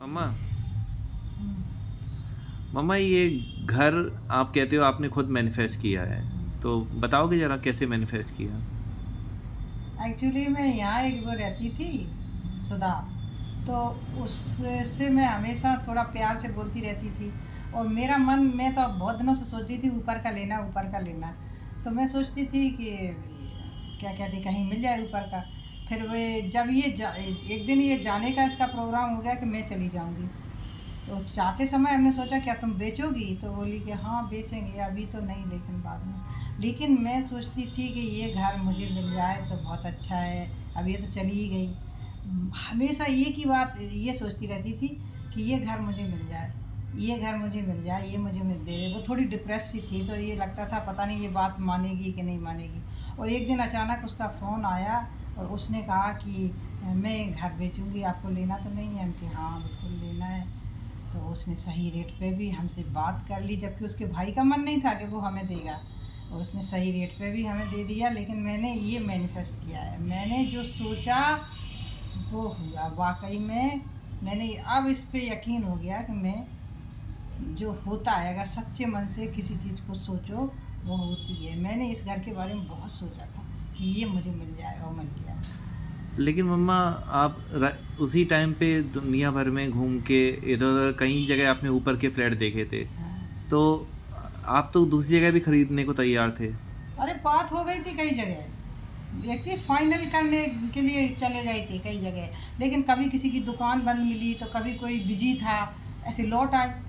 मम्मा हुँ, मम्मा ये घर आप कहते हो आपने खुद मैनिफेस्ट किया है, तो बताओगे ज़रा कैसे मैनिफेस्ट किया? एक्चुअली मैं यहाँ एक वो रहती थी, सुधा, तो उससे मैं हमेशा थोड़ा प्यार से बोलती रहती थी और मेरा मन मैं तो बहुत दिनों से सोच रही थी ऊपर का लेना, ऊपर का लेना। तो मैं सोचती थी कि क्या कहते कहीं मिल जाए ऊपर का। फिर वे जब एक दिन ये जाने का इसका प्रोग्राम हो गया कि मैं चली जाऊँगी। तो जाते समय हमने सोचा क्या तुम बेचोगी? तो बोली कि हाँ बेचेंगे, अभी तो नहीं लेकिन बाद में। लेकिन मैं सोचती थी कि ये घर मुझे मिल जाए तो बहुत अच्छा है, अब ये तो चली ही गई। हमेशा एक ही बात ये सोचती रहती थी कि ये घर मुझे मिल जाए, ये घर मुझे मिल जाए, ये मुझे मिल दे दे। वो थोड़ी डिप्रेस सी थी तो ये लगता था पता नहीं ये बात मानेगी कि नहीं मानेगी। और एक दिन अचानक उसका फ़ोन आया और उसने कहा कि मैं घर बेचूँगी, आपको लेना तो नहीं है? हम कि हाँ बिल्कुल लेना है। तो उसने सही रेट पे भी हमसे बात कर ली, जबकि उसके भाई का मन नहीं था कि वो हमें देगा। और उसने सही रेट पे भी हमें दे दिया। लेकिन मैंने ये मैनिफेस्ट किया है, मैंने जो सोचा वो हुआ वाकई में। मैंने अब इस पे यकीन हो गया कि मैं जो होता है अगर सच्चे मन से किसी चीज़ को सोचो वो होती है। मैंने इस घर के बारे में बहुत सोचा था कि ये मुझे मिल जाए और मिल गया। लेकिन मम्मा आप उसी टाइम पे दुनिया भर में घूम के इधर-उधर कई जगह आपने ऊपर के फ्लैट देखे थे, हाँ। तो आप तो दूसरी जगह भी खरीदने को तैयार थे। अरे बात हो गई थी कई जगह, व्यक्ति फाइनल करने के लिए चले गए थे कई जगह। लेकिन कभी किसी की दुकान बंद मिली तो कभी कोई बिजी था, ऐसे लौट आए।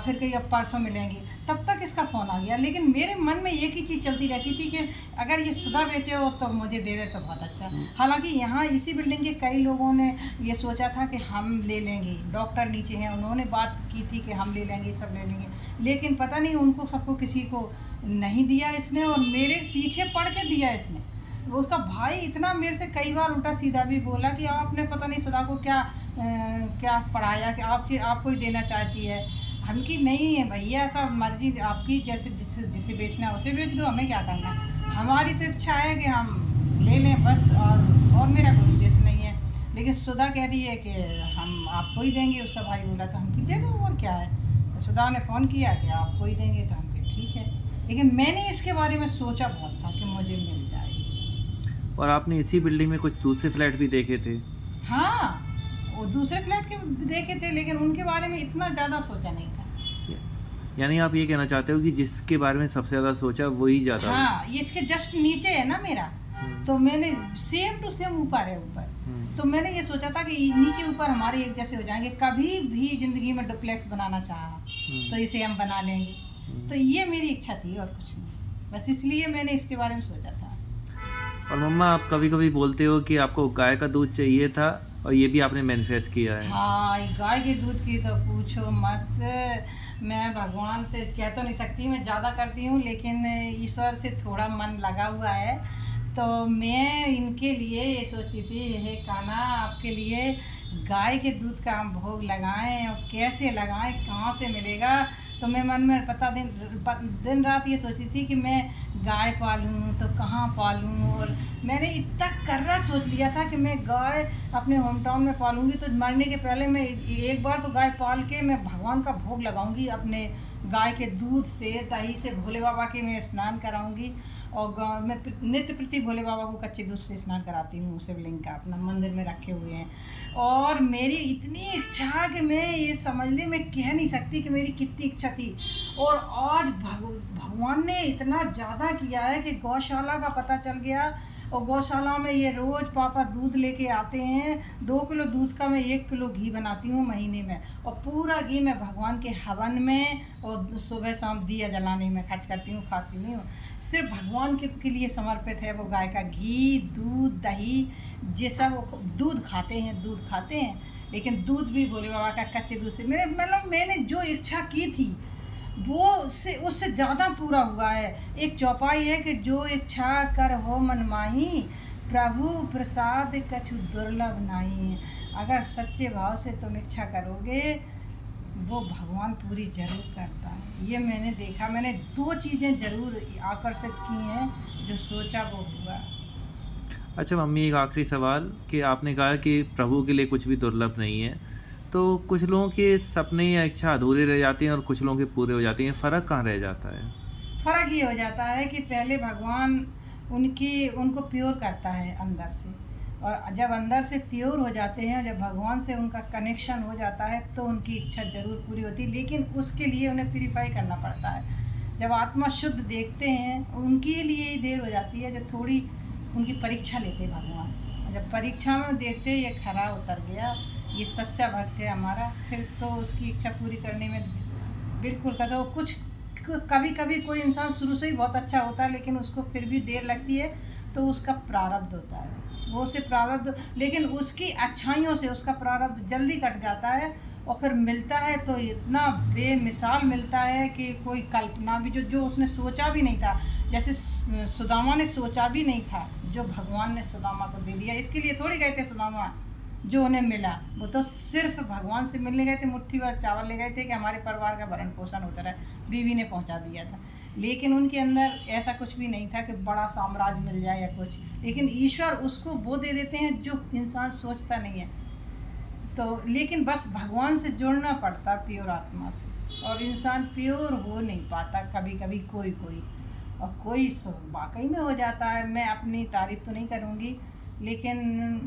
फिर कहीं अब परसों मिलेंगे, तब तक इसका फ़ोन आ गया। लेकिन मेरे मन में एक ही चीज़ चलती रहती थी कि अगर ये सुधा बेचे हो तो मुझे दे दे तो बहुत अच्छा। हालांकि यहाँ इसी बिल्डिंग के कई लोगों ने ये सोचा था कि हम ले लेंगे, डॉक्टर नीचे हैं उन्होंने बात की थी कि हम ले लेंगे, सब ले लेंगे। लेकिन पता नहीं उनको सबको किसी को नहीं दिया इसने और मेरे पीछे पड़ के दिया इसने। वो उसका भाई इतना मेरे से कई बार उल्टा सीधा भी बोला कि आपने पता नहीं सुधा को क्या पढ़ाया कि आपको ही देना चाहती है। हम कि नहीं है भैया, ऐसा मर्जी आपकी, जैसे जिसे जिसे बेचना है उसे बेच दो, हमें क्या करना है। हमारी तो इच्छा है कि हम ले लें बस, और मेरा कोई उद्देश्य नहीं है। लेकिन सुधा कह रही है कि हम आपको ही देंगे। उसका भाई बोला तो हम कि दे दो और क्या है। तो सुधा ने फ़ोन किया कि आपको ही देंगे तो हम कि ठीक है। लेकिन मैंने इसके बारे में सोचा बहुत था कि मुझे मिल जाएगी। और आपने इसी बिल्डिंग में कुछ दूसरे फ्लैट भी देखे थे। हाँ, वो दूसरे फ्लैट के देखे थे लेकिन उनके बारे में इतना ज़्यादा सोचा नहीं था। या यानी आप ये कहना चाहते हो कि जिसके बारे में सबसे ज़्यादा सोचा वही ज़्यादा हो। हाँ, ये इसके जस्ट नीचे है ना मेरा। हुँ, तो मैंने सेम टू सेम ऊपर है ऊपर। हुँ, तो मैंने ये सोचा था कि नीचे ऊपर हमारे एक जैसे हो जाएँगे। कभी भी ज़िंदगी में डुप्लेक्स बनाना चाहा, तो हुँ, इसे हम बना लेंगे। तो हुँ। ये मेरी इच्छा थी और कुछ नहीं। बस इसलिए मैंने इसके बारे में सोचा था। और मम्मा आप कभी-कभी बोलते हो कि आपको गाय का दूध चाहिए था और ये भी आपने मैनिफेस्ट किया है। हाँ, ये गाय के दूध की तो पूछो मत। मैं भगवान से कह तो नहीं सकती मैं ज़्यादा करती हूँ, लेकिन ईश्वर से थोड़ा मन लगा हुआ है। तो मैं इनके लिए ये सोचती थी, हे कान्हा आपके लिए गाय के दूध का हम भोग लगाएँ और कैसे लगाएँ, कहाँ से मिलेगा। तो मैं मन में पता दिन रात ये सोचती थी कि मैं गाय पालूँ तो कहाँ पालूँ। और मैंने इतना कर्रा सोच लिया था कि मैं गाय अपने होम टाउन में पालूंगी तो मरने के पहले मैं एक बार तो गाय पाल के मैं भगवान का भोग लगाऊंगी अपने गाय के दूध से, दही से भोले बाबा के मैं स्नान कराऊंगी। और गाँव में नित्य प्रति भोले बाबा को कच्चे दूध से स्नान कराती हूँ, शिवलिंग का अपना मंदिर में रखे हुए हैं। और मेरी इतनी इच्छा कि मैं ये समझ ले, मैं कह नहीं सकती कि मेरी कितनी इच्छा थी। और आज भगवान ने इतना ज़्यादा किया है कि गौशाला का पता चल गया। और गौशाला में ये रोज़ पापा दूध लेके आते हैं। 2 किलो दूध का मैं 1 किलो घी बनाती हूँ महीने में। और पूरा घी मैं भगवान के हवन में और सुबह शाम दिया जलाने में खर्च करती हूँ, खाती नहीं हूँ। सिर्फ भगवान के लिए समर्पित है वो गाय का घी, दूध, दही। ये सब वो दूध खाते हैं, दूध खाते हैं। लेकिन दूध भी भोले बाबा का कच्चे दूध से मेरे मतलब मैंने जो इच्छा की थी वो उससे ज़्यादा पूरा हुआ है। एक चौपाई है कि जो इच्छा कर हो मन माही, प्रभु प्रसाद कछु दुर्लभ नाही। अगर सच्चे भाव से तुम इच्छा करोगे वो भगवान पूरी जरूर करता है। ये मैंने देखा, मैंने 2 चीज़ें ज़रूर आकर्षित की हैं, जो सोचा वो हुआ। अच्छा मम्मी एक आखिरी सवाल कि आपने कहा कि प्रभु के लिए कुछ भी दुर्लभ नहीं है। तो कुछ लोगों के सपने या इच्छा अधूरे रह जाती हैं और कुछ लोगों के पूरे हो जाती हैं, फ़र्क कहाँ रह जाता है? फ़र्क ये हो जाता है कि पहले भगवान उनको प्योर करता है अंदर से, और जब अंदर से प्योर हो जाते हैं, जब भगवान से उनका कनेक्शन हो जाता है तो उनकी इच्छा ज़रूर पूरी होती है, लेकिन उसके लिए उन्हें प्यूरीफाई करना पड़ता है। जब आत्मा शुद्ध देखते हैं, उनके लिए ही देर हो जाती है जब थोड़ी उनकी परीक्षा लेते हैं भगवान। और जब परीक्षा में देखते हैं ये खरा उतर गया, ये सच्चा भक्त है हमारा, फिर तो उसकी इच्छा पूरी करने में बिल्कुल कसो कुछ। कभी कभी कोई इंसान शुरू से ही बहुत अच्छा होता है लेकिन उसको फिर भी देर लगती है, तो उसका प्रारब्ध होता है, वो उसे प्रारब्ध, लेकिन उसकी अच्छाइयों से उसका प्रारब्ध जल्दी कट जाता है और फिर मिलता है तो इतना बेमिसाल मिलता है कि कोई कल्पना भी जो उसने सोचा भी नहीं था। जैसे सुदामा ने सोचा भी नहीं था, जो भगवान ने सुदामा को दे दिया। इसके लिए थोड़ी गए थे सुदामा, जो उन्हें मिला वो तो सिर्फ भगवान से मिलने गए थे, मुट्ठी भर चावल ले गए थे कि हमारे परिवार का भरण पोषण होता रहे, बीवी ने पहुंचा दिया था। लेकिन उनके अंदर ऐसा कुछ भी नहीं था कि बड़ा साम्राज्य मिल जाए या कुछ, लेकिन ईश्वर उसको वो दे देते हैं जो इंसान सोचता नहीं है। तो लेकिन बस भगवान से जुड़ना पड़ता प्योर आत्मा से, और इंसान प्योर हो नहीं पाता कभी कभी, कोई और कोई वाकई में हो जाता है। मैं अपनी तारीफ तो नहीं करूँगी, लेकिन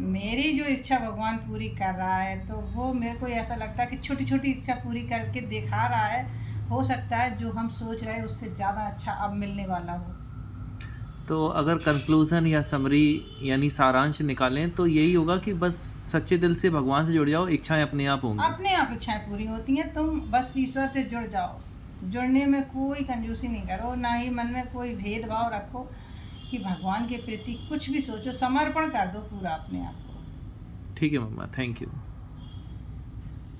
मेरी जो इच्छा भगवान पूरी कर रहा है तो वो मेरे को ऐसा लगता है कि छोटी छोटी इच्छा पूरी करके दिखा रहा है। हो सकता है जो हम सोच रहे हैं उससे ज़्यादा अच्छा अब मिलने वाला हो। तो अगर कंक्लूज़न या समरी यानी सारांश निकालें तो यही होगा कि बस सच्चे दिल से भगवान से जुड़ जाओ, इच्छाएं अपने आप होंगी। अपने आप इच्छाएं पूरी होती हैं, तुम बस ईश्वर से जुड़ जाओ। जुड़ने में कोई कंजूसी नहीं करो, ना ही मन में कोई भेदभाव रखो कि भगवान के प्रति कुछ भी सोचो, समर्पण कर दो पूरा अपने आप को। ठीक है मम्मा, थैंक यू।